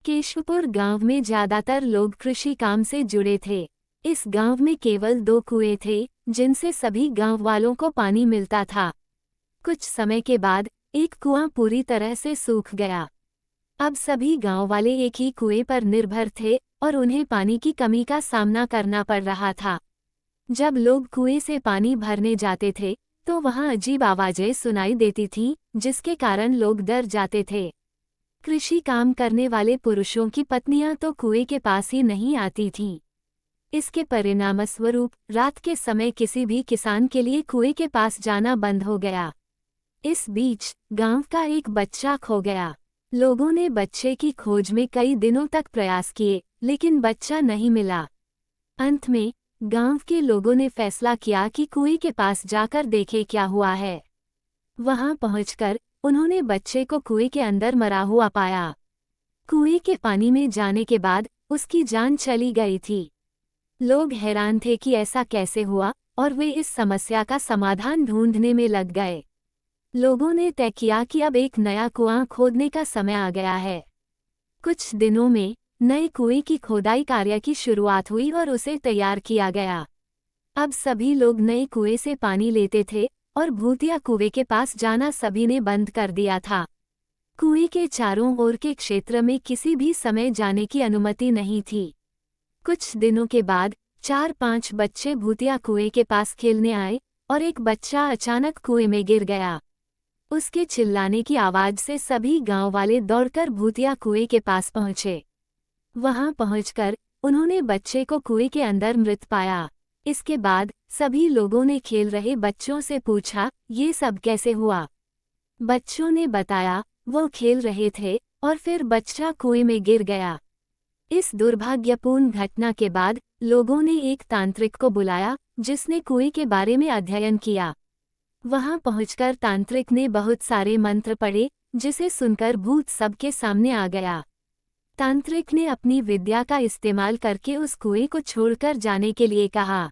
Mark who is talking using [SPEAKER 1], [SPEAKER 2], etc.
[SPEAKER 1] केशवपुर गांव में ज्यादातर लोग कृषि काम से जुड़े थे। इस गांव में केवल 2 कुएं थे जिनसे सभी गांव वालों को पानी मिलता था। कुछ समय के बाद एक कुआं पूरी तरह से सूख गया। अब सभी गांव वाले एक ही कुएं पर निर्भर थे और उन्हें पानी की कमी का सामना करना पड़ रहा था। जब लोग कुएं से पानी भरने जाते थे तो वहां अजीब आवाजें सुनाई देती थीं, जिसके कारण लोग डर जाते थे। कृषि काम करने वाले पुरुषों की पत्नियां तो कुएं के पास ही नहीं आती थीं। इसके परिणामस्वरूप रात के समय किसी भी किसान के लिए कुएं के पास जाना बंद हो गया। इस बीच गांव का एक बच्चा खो गया। लोगों ने बच्चे की खोज में कई दिनों तक प्रयास किए, लेकिन बच्चा नहीं मिला। अंत में गांव के लोगों ने फैसला किया कि कुएं के पास जाकर देखे क्या हुआ है। वहां पहुंचकर उन्होंने बच्चे को कुएं के अंदर मरा हुआ पाया। कुएं के पानी में जाने के बाद उसकी जान चली गई थी। लोग हैरान थे कि ऐसा कैसे हुआ और वे इस समस्या का समाधान ढूंढने में लग गए। लोगों ने तय किया कि अब एक नया कुआं खोदने का समय आ गया है। कुछ दिनों में नए कुएं की खोदाई कार्य की शुरुआत हुई और उसे तैयार किया गया। अब सभी लोग नए कुएं से पानी लेते थे और भूतिया कुएं के पास जाना सभी ने बंद कर दिया था। कुएं के चारों ओर के क्षेत्र में किसी भी समय जाने की अनुमति नहीं थी। कुछ दिनों के बाद 4-5 बच्चे भूतिया कुएं के पास खेलने आए और एक बच्चा अचानक कुएं में गिर गया। उसके चिल्लाने की आवाज से सभी गांव वाले दौड़कर भूतिया कुएं के पास पहुंचे। वहां पहुंचकर उन्होंने बच्चे को कुएं के अंदर मृत पाया। इसके बाद सभी लोगों ने खेल रहे बच्चों से पूछा, ये सब कैसे हुआ? बच्चों ने बताया, वो खेल रहे थे और फिर बच्चा कुएं में गिर गया। इस दुर्भाग्यपूर्ण घटना के बाद लोगों ने एक तांत्रिक को बुलाया, जिसने कुएं के बारे में अध्ययन किया। वहां पहुंचकर तांत्रिक ने बहुत सारे मंत्र पढ़े, जिसे सुनकर भूत सबके सामने आ गया। तांत्रिक ने अपनी विद्या का इस्तेमाल करके उस कुएं को छोड़कर जाने के लिए कहा।